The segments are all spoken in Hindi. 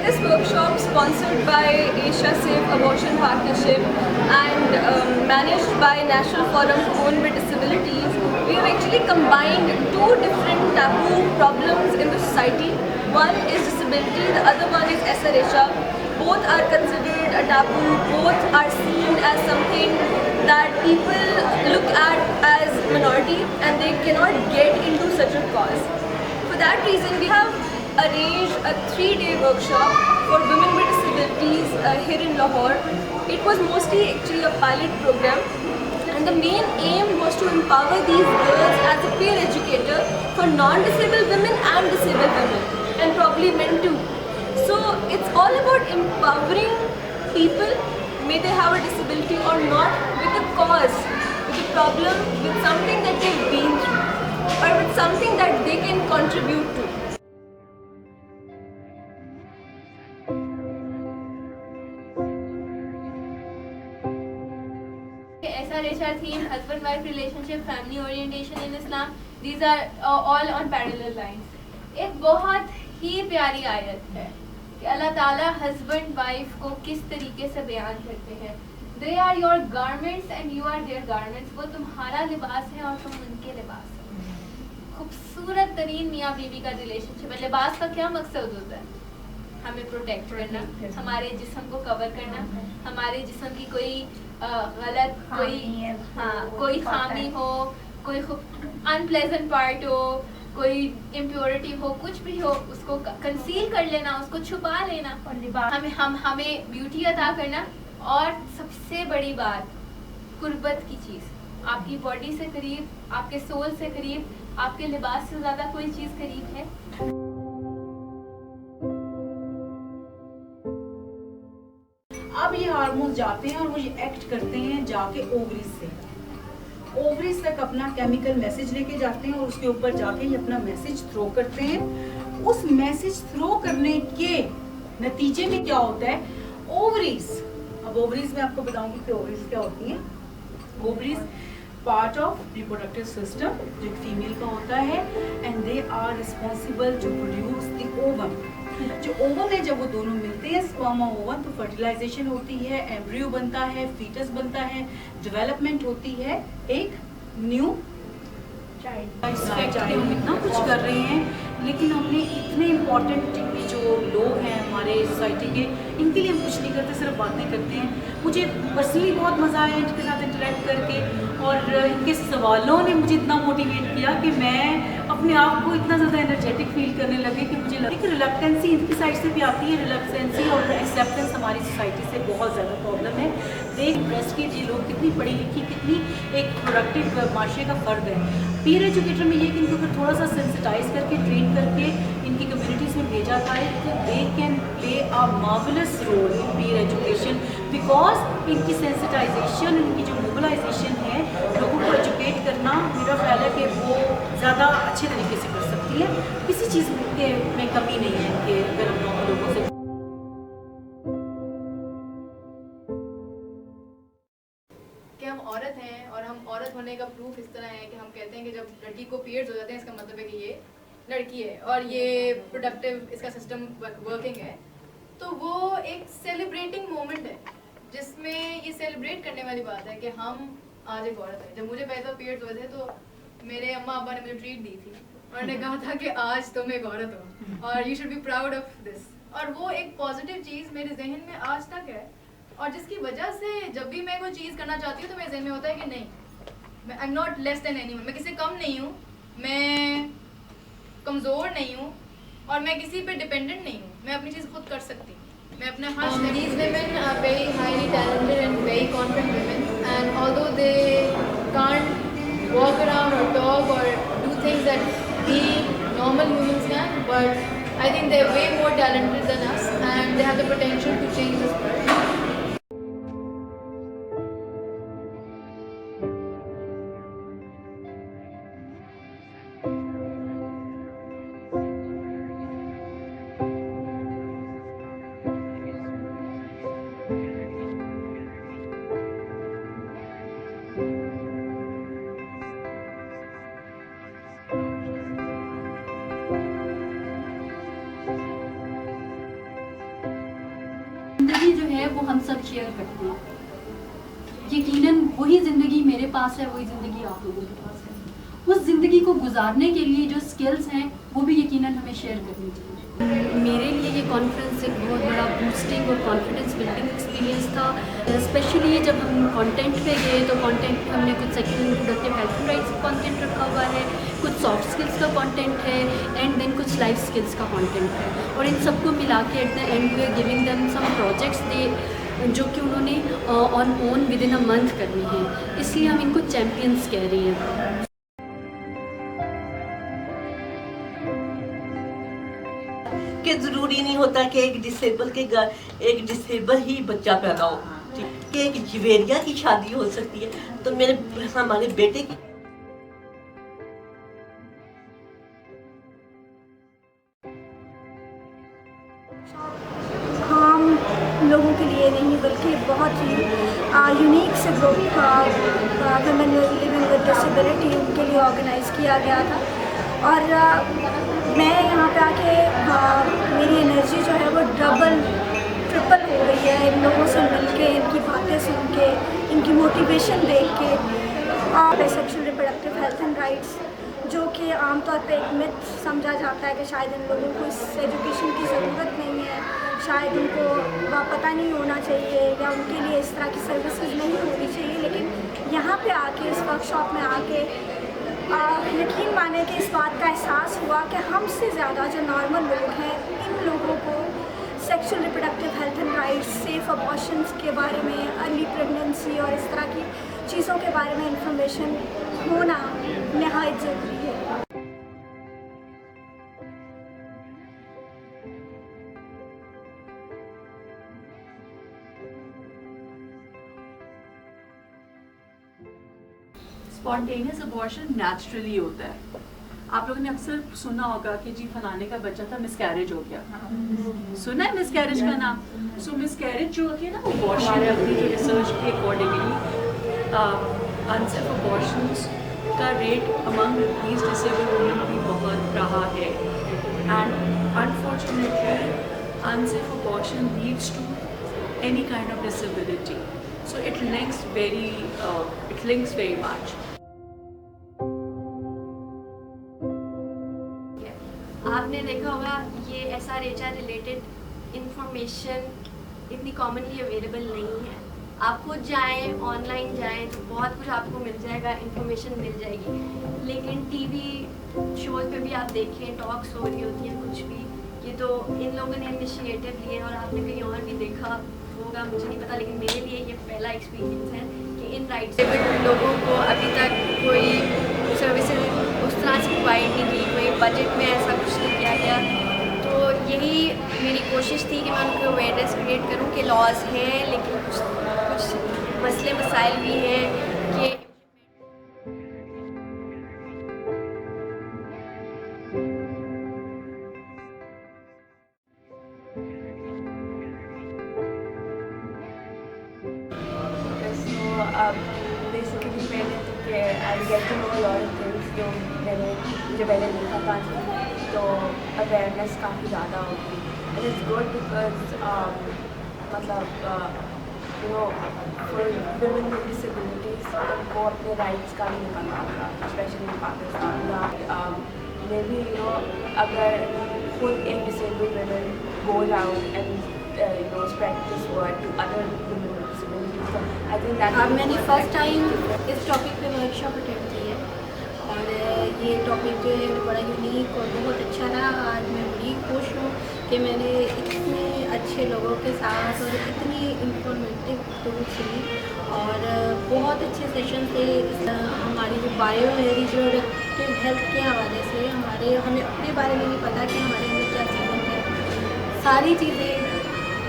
in this workshop sponsored by Asia Safe Abortion Partnership and managed by National Forum for Women with Disabilities, we have actually combined two different taboo problems in the society. One is disability, the other one is SRHR. Both are considered a taboo, both are seen as something that people look at as minority and they cannot get into such a cause. For that reason, we have arranged a 3-day workshop for women with disabilities here in Lahore. It was mostly actually a pilot program, and the main aim was to empower these girls as a peer educator for non-disabled women and disabled women, and probably men too. So it's all about empowering people, may they have a disability or not, with a cause, with a problem, with something that they've been through, or with something that they can contribute to. SRHR theme, husband-wife relationship, family orientation in Islam, these are all on parallel lines. एक बहुत ही प्यारी आयत है कि अल्लाह ताला हस्बैंड वाइफ को किस तरीके से बयान करते हैं. They are your garments and you are their garments. वो तुम्हारा लिबास है और तुम उनके लिबास हो. खूबसूरत तरीन मियाँ बीवी का रिलेशनशिप है. लिबास का क्या मकसद होता है? हमें प्रोटेक्ट करना, हमारे जिस्म को कवर करना, हमारे जिस्म की कोई गलत कोई खामी हो, कोई अनप्लेजेंट पार्ट हो, कोई इम्प्योरिटी हो, कुछ भी हो, उसको कंसील कर लेना, उसको छुपा लेना, हमें ब्यूटी अता करना. और सबसे बड़ी बात, कुर्बत की चीज़, आपकी बॉडी से करीब, आपके सोल से करीब, आपके लिबास से ज़्यादा कोई चीज़ करीब है? अब ये हार्मोन जाते हैं और वो ये एक्ट करते हैं जाके ओवरीज से. ओवरीज तक अपना केमिकल मैसेज लेके जाते हैं और उसके ऊपर जाके ये अपना मैसेज थ्रो करते हैं. उस मैसेज थ्रो करने के नतीजे में क्या होता है? ओवरीज. अब ओवरीज में आपको बताऊंगी कि ओवरीज क्या होती हैं. Ovaries part of reproductive system जो फीमेल का होता है, and they are responsible to produce the ovum. जो ओवम है, जब वो दोनों मिलते हैं, स्पर्म और ओवम, तो फर्टिलाइजेशन होती है, एम्ब्रियो बनता है, फीटस बनता है, डेवलपमेंट होती है एक न्यू चाइल्ड. हम इतना कुछ कर रहे हैं, लेकिन हमने इतने इम्पोर्टेंट जो लोग हैं हमारे सोसाइटी के, इनके लिए हम कुछ नहीं करते, सिर्फ बातें करते हैं. मुझे पर्सनली बहुत मज़ा आया इनके साथ इंटरेक्ट करके, और इनके सवालों ने मुझे इतना मोटिवेट किया कि मैं अपने आप को इतना ज़्यादा एनर्जेटिक फील करने लगे कि मुझे लगे कि रिलक्टेंसी इनकी साइड से भी आती है. रिलक्टेंसी और एक्सेप्टेंस हमारी सोसाइटी से बहुत ज़्यादा प्रॉब्लम है. देख ब्रेस्ट के ये लोग कितनी पढ़ी लिखी, कितनी एक प्रोडक्टिव माशरे का फ़र्द है. पीयर एजुकेटर में ये कि इनको अगर थोड़ा सा सेंसिटाइज करके, ट्रेन करके इनकी कम्युनिटीज़ में भेजा जाए, तो they can play a marvellous role in peer education, because इनकी सेंसिटाइजेशन, इनकी जो मोबिलाइजेशन है, लोगों को एजुकेट करना, मेरा ख्याल है कि वो ज़्यादा अच्छे तरीके से कर सकती है. किसी चीज़ के में कमी नहीं है कि अगर हम लोगों से कि हम औरत हैं, और हम औरत होने का प्रूफ इस तरह है कि हम कहते हैं कि जब लड़की को पीरियड्स हो जाते हैं, इसका मतलब है कि ये लड़की है और ये प्रोडक्टिव, इसका सिस्टम वर्किंग है. तो वो एक सेलिब्रेटिंग मोमेंट है जिसमें ये सेलिब्रेट करने वाली बात है कि हम आज एक औरत है. जब मुझे पहले पीरियड्स हुए थे तो मेरे अम्मा अब्बा ने मुझे ट्रीट दी थी, उन्होंने कहा था कि आज तुम एक औरत हो और you should be proud of this. और वो एक पॉजिटिव चीज़ मेरे जहन में आज तक है, और जिसकी वजह से जब भी मैं कोई चीज़ करना चाहती हूँ तो मेरे जहन में होता है कि नहीं, मैं I am not less than anyone, मैं किसी से कम नहीं हूँ, मैं कमज़ोर नहीं हूँ, और मैं किसी पे डिपेंडेंट नहीं हूँ. मैं अपनी चीज़ खुद कर सकती हूँ. मैं अपना हर these women are very highly talented and very confident women, and although they can't walk around or talk or do things that we normal humans can, but I think they're way more talented than us and they have the potential to change this world. है वो हम सब शेयर करते हैं। यकीनन वही ज़िंदगी मेरे पास है, वही ज़िंदगी आप लोगों के पास है। उस ज़िंदगी को गुजारने के लिए जो स्किल्स हैं वो भी यकीनन हमें शेयर करनी चाहिए। मेरे लिए ये कॉन्फ्रेंस एक बहुत बड़ा बूस्टिंग और कॉन्फिडेंस बिल्डिंग एक्सपीरियंस था। स्पेशली जब हम कंटेंट पे गए तो कंटेंट पे हमने कुछ sexual reproductive health and rights का कंटेंट रखा हुआ है, कुछ सॉफ्ट स्किल्स का कंटेंट है एंड देन कुछ लाइफ स्किल्स का कंटेंट है। और इन सबको मिला के at the end we are giving them some projects जो कि उन्होंने on own within a month करनी है, इसलिए हम इनको चैम्पियंस कह रहे हैं। कि ज़रूरी नहीं होता कि एक डिसेबल के घर एक डिसेबल ही बच्चा पैदा हो, कि एक जवेरिया की शादी हो सकती है। तो मेरे हमारे बेटे की आम लोगों के लिए नहीं बल्कि बहुत ही यूनिक से group women living with disability उनके लिए ऑर्गेनाइज़ किया गया था। और मैं यहाँ पे आके मेरी एनर्जी जो है वो डबल ट्रिपल हो गई है इन लोगों से मिल के, इनकी बातें सुन के, इनकी मोटिवेशन देख के। Sexual reproductive health and rights जो कि आमतौर पे एक मिथ समझा जाता है कि शायद इन लोगों को इस एजुकेशन की ज़रूरत नहीं है, शायद उनको पता नहीं होना चाहिए या उनके लिए इस तरह की सर्विसेज नहीं होनी चाहिए। लेकिन यहाँ पे आके इस वर्कशॉप में आके यकीन माने कि इस बात का एहसास हुआ कि हमसे ज़्यादा जो नॉर्मल लोग हैं इन लोगों को sexual reproductive health and rights, safe abortions के बारे में, अर्ली प्रेगनेंसी और इस तरह की चीज़ों के बारे में इंफॉर्मेशन होना नहायत ज़रूरी है। स्पॉन्टेनियस अबॉर्शन नेचुरली होता है। आप लोगों ने अक्सर सुना होगा कि जी फलाने का बच्चा था, मिसकैरेज हो गया। सुना है मिसकैरेज का नाम? सो मिसकैरेज जो होती है ना, अबॉर्शन अपनी जो रिसर्च के अकॉर्डिंगली अनसेफ अबॉर्शंस का rate among these disabled women भी बहुत रहा है। And unfortunately unsafe abortion leads to any kind of disability. So it links very much. आपने देखा होगा ये SRHR रिलेटेड इंफॉर्मेशन इतनी कॉमनली अवेलेबल नहीं है। आप खुद जाएं, ऑनलाइन जाएं तो बहुत कुछ आपको मिल जाएगा, इंफॉर्मेशन मिल जाएगी। लेकिन टीवी शोज़ पे भी आप देखें, टॉक्स हो रही होती हैं कुछ भी, ये तो इन लोगों ने इनिशिएटिव लिए और आपने कहीं और भी देखा होगा, मुझे नहीं पता, लेकिन मेरे लिए ये पहला एक्सपीरियंस है कि इन राइट्स लोगों को अभी तक कोई सर्विसेज उस तरह से प्रोवाइड नहीं की, कोई बजट में ऐसा कुछ नहीं किया गया। तो यही मेरी कोशिश थी कि मैं उनको अवेयरनेस क्रिएट करूं कि लॉज हैं लेकिन कुछ मसले मसाइल भी हैं कि बेसिकली मैंने तो कि I get to know lot of things जो मैंने देखा था तो अवेयरनेस काफ़ी ज़्यादा होगी। इट इज़ गुड बिकॉज मतलब you know for women with disabilities उनको अपने राइट्स का नहीं पता था, स्पेशली इन पाकिस्तान में भी यू नो अगर खुद एक disabled women goes out and you know spread this word to other women with disabilities, तो आई थिंक दैट मैंने फर्स्ट टाइम इस टॉपिक पे वर्कशॉप अटेंड की है और ये टॉपिक जो है बड़ा यूनिक और बहुत अच्छा रहा। आज मैं बड़ी खुश हूँ कि मैंने इतने अच्छे लोगों के साथ और इतनी इंफॉर्मेटिव टूल सुनी और बहुत अच्छे सेशन थे। हमारी जो बायो है रिप्रोडक्टिव हेल्थ के हवाले से हमें अपने बारे में नहीं पता कि हमारे अंदर क्या चीज़ें हैं, सारी चीज़ें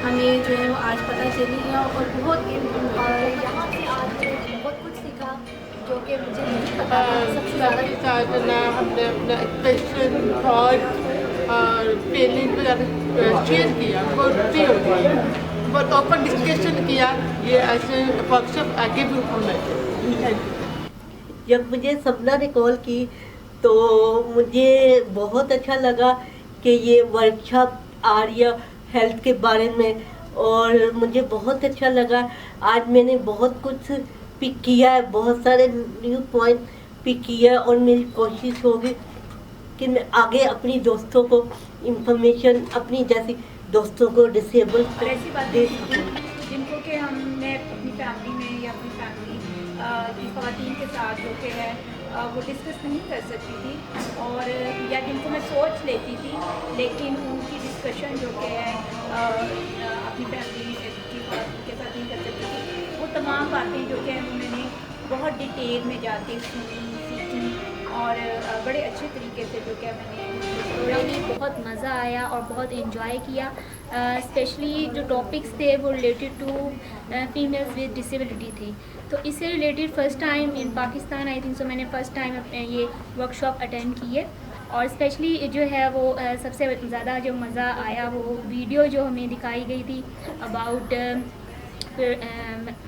हमें जो है वो आज पता चली है और बहुत यहाँ से आज बहुत कुछ सीखा जो कि मुझे नहीं पता था। सबसे ज़्यादा हमने अपना एक्सप्रेशन, थॉट और फीलिंग वगैरह शेयर किया, बहुत फ्री हो गया, बहुत ओपन डिस्कशन किया। ये ऐसे वर्कशॉप आगे भी होना चाहिए। जब मुझे सपना ने कॉल की तो मुझे बहुत अच्छा लगा कि ये वर्कशॉप आ रही है हेल्थ के बारे में और मुझे बहुत अच्छा लगा। आज मैंने बहुत कुछ पिक किया है, बहुत सारे न्यू पॉइंट पिक किया है और मेरी कोशिश होगी कि मैं आगे अपनी दोस्तों को इंफॉर्मेशन, अपनी जैसी दोस्तों को डिसेबल और ऐसी बातें जिनको कि हमने अपनी फैमिली में या अपनी फैमिली की ख़वातीन के साथ जो कि है वो डिस्कस नहीं कर सकती थी, और या जिनको मैं सोच लेती थी लेकिन उनकी डिस्कशन जो कि है अपनी फैमिली की ख़वातीन के साथ नहीं कर सकती थी, वो तमाम बातें जो कि मैंने बहुत डिटेल में जाके सुनी, सीखी और बड़े अच्छे तरीके से जो कि मैंने बहुत मज़ा आया और बहुत इन्जॉय किया। स्पेशली जो टॉपिक्स थे वो related to females with disability थी, तो इससे related first time in Pakistan I think so मैंने फ़र्स्ट टाइम ये वर्कशॉप अटेंड की है। और स्पेशली जो है वो सबसे ज़्यादा जो मज़ा आया वो वीडियो जो हमें दिखाई गई थी अबाउट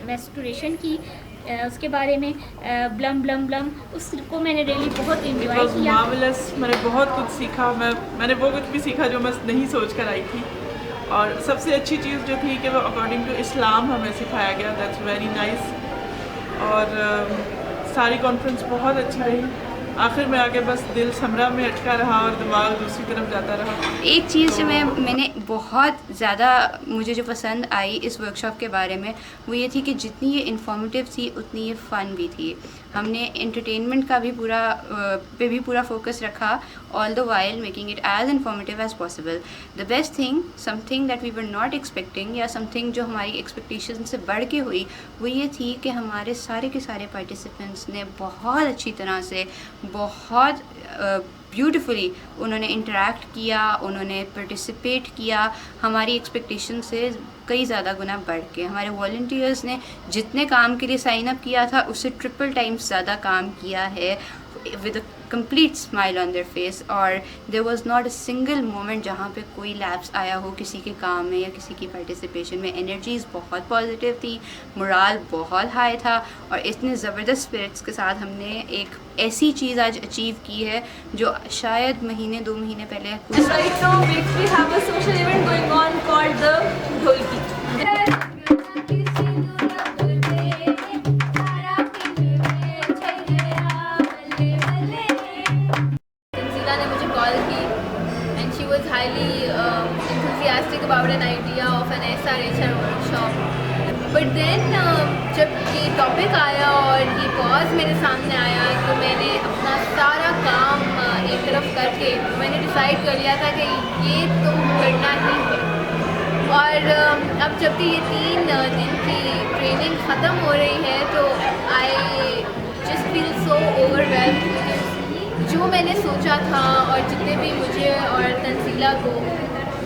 मेंस्ट्रुएशन की, उसके बारे में ब्लम ब्लम ब्लम, उसको मैंने रियली बहुत एंजॉय किया। मार्वेलस, मैंने बहुत कुछ सीखा। मैंने वो कुछ भी सीखा जो मैं नहीं सोच कर आई थी, और सबसे अच्छी चीज़ जो थी कि वो अकॉर्डिंग टू इस्लाम हमें सिखाया गया। That's very nice. और सारी कॉन्फ्रेंस बहुत अच्छी रही। आखिर में आके बस दिल समरा में अटका रहा और दिमाग दूसरी तरफ जाता रहा। एक चीज़ जो मैंने बहुत ज़्यादा मुझे जो पसंद आई इस वर्कशॉप के बारे में वो ये थी कि जितनी ये इन्फॉर्मेटिव थी उतनी ये फ़न भी थी। हमने एंटरटेनमेंट का भी पूरा फोकस रखा, all the while making it as informative as possible. The best thing, something that we were not expecting या समथिंग जो हमारी एक्सपेक्टेशन से बढ़ के हुई, वो ये थी कि हमारे सारे के सारे पार्टिसिपेंट्स ने बहुत अच्छी तरह से, बहुत ब्यूटीफुली उन्होंने इंटरेक्ट किया, उन्होंने पार्टिसिपेट किया हमारी एक्सपेक्टेशन से कई ज़्यादा गुना बढ़ के। हमारे वॉल्टियर्स ने जितने काम के लिए साइन अप किया था उससे ट्रिपल टाइम्स ज़्यादा काम किया है with a complete smile on their face, और there was not a single moment जहाँ पे कोई लैप्स आया हो किसी के काम में या किसी की पार्टिसिपेशन में। एनर्जीज़ बहुत पॉजिटिव थी, मोराल बहुत हाई था, और इतने ज़बरदस्त स्पिरिट्स के साथ हमने एक ऐसी चीज़ आज अचीव की है जो शायद महीने 2 महीने पहले Right now we have a social event going on called the Dholki. Tanzila ने मुझे कॉल की and she was highly enthusiastic about an idea of an SRHR workshop. But then जब ये टॉपिक आया और ये कॉज मेरे सामने आया तो मैंने अपना सारा काम एक तरफ करके मैंने डिसाइड कर लिया था कि ये तो करना ही है। और अब जबकि ये 3 दिन की ट्रेनिंग ख़त्म हो रही है तो I just feel so overwhelmed. जो मैंने सोचा था और जितने भी मुझे और तंजीला को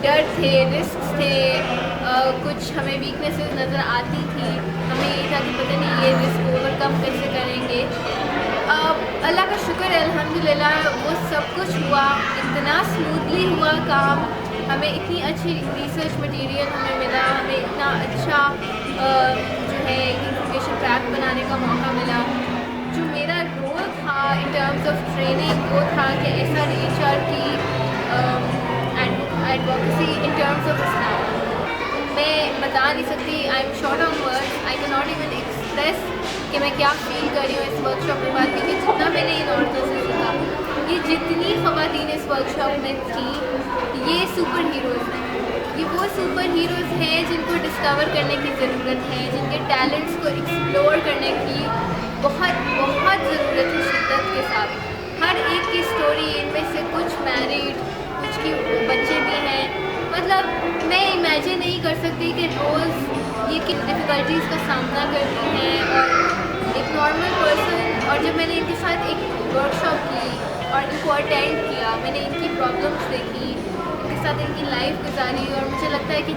डर थे, रिस्क थे, कुछ हमें वीकनेसेस नज़र आती थी, हमें ये था कि पता नहीं ये रिस्क ओवरकम कैसे करेंगे। अल्लाह का शुक्र है, अल्हम्दुलिल्लाह वो सब कुछ हुआ, इतना स्मूथली हुआ काम, हमें इतनी अच्छी रिसर्च मटेरियल हमें मिला, हमें इतना अच्छा जो है इंफॉर्मेशन ट्रैक बनाने का मौका मिला। जो मेरा रोल था इन टर्म्स ऑफ ट्रेनिंग वो था कि SRHR की advocacy in terms of Islam. मैं बता नहीं सकती, I am short on words, I can not even express कि मैं क्या फील कर रही हूँ इस वर्कशॉप के बाद, क्योंकि जितना मैंने इन औरतों से सीखा, ये जितनी ख़वातीन इस वर्कशॉप में थी ये सुपर हीरोज़ हैं। ये वो सुपर हीरोज़ हैं जिनको डिस्कवर करने की ज़रूरत है, जिनके टैलेंट्स को एक्सप्लोर करने की बहुत बहुत ज़रूरत है शिद्दत के साथ। हर एक की स्टोरी, इनमें से कुछ मैरिड, कुछ की बच्चे भी हैं, मतलब मैं इमेजिन नहीं कर सकती कि रोज़ ये किन डिफ़िकल्टीज़ का सामना करती हैं और एक नॉर्मल पर्सन। और जब मैंने इनके साथ एक वर्कशॉप की और इनको अटेंड किया, मैंने इनकी प्रॉब्लम्स देखी, इनके साथ इनकी लाइफ गुजारी, और मुझे लगता है कि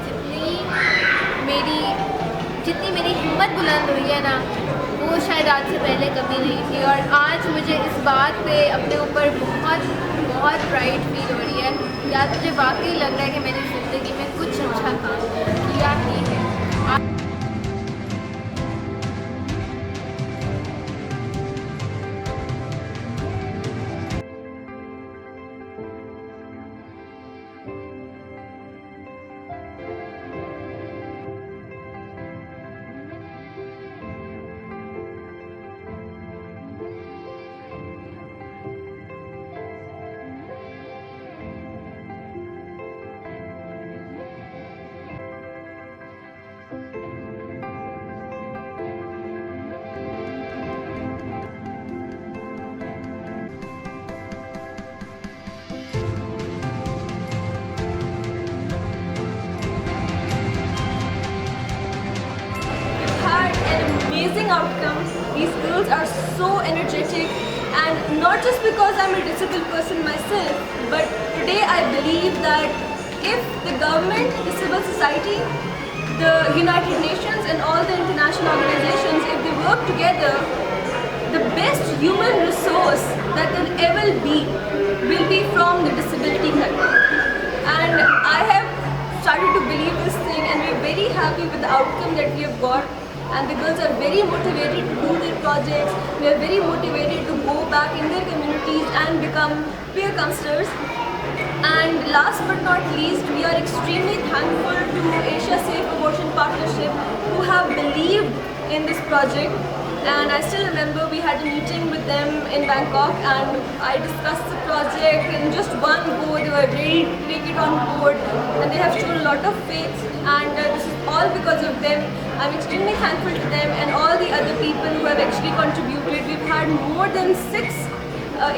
जितनी मेरी हिम्मत बुलंद हुई है ना, वो शायद आज से पहले कभी नहीं थी। और आज मुझे इस बात पे अपने ऊपर बहुत बहुत प्राइड फील हो रही है कि आज मुझे वाकई लग रहा है कि मैंने ज़िंदगी में कुछ अच्छा काम किया ही है। amazing outcome. These girls are so energetic, and not just because I'm a disabled person myself, but today I believe that if the government, the civil society, the United Nations and all the international organizations, if they work together, the best human resource that will ever be will be from the disability country. And I have started to believe this thing, and we're very happy with the outcome that we have got. And the girls are very motivated to do their projects. They are very motivated to go back in their communities and become peer counselors. And last but not least, we are extremely thankful to Asia Safe Abortion Partnership, who have believed in this project. And I still remember we had a meeting with them in Bangkok, and I discussed the project in just one go. They were ready to take it on board, and they have shown a lot of faith, and this is all because of them. I'm extremely thankful to them and all the other people who have actually contributed. We've had more than 6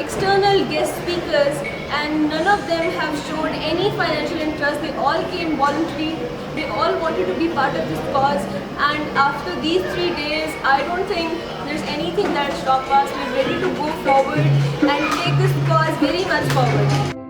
external guest speakers, and none of them have shown any financial interest. They all came voluntarily. They all wanted to be part of this cause, and after these 3 days, I don't think there's anything that will stop us. We're ready to go forward and take this cause very much forward.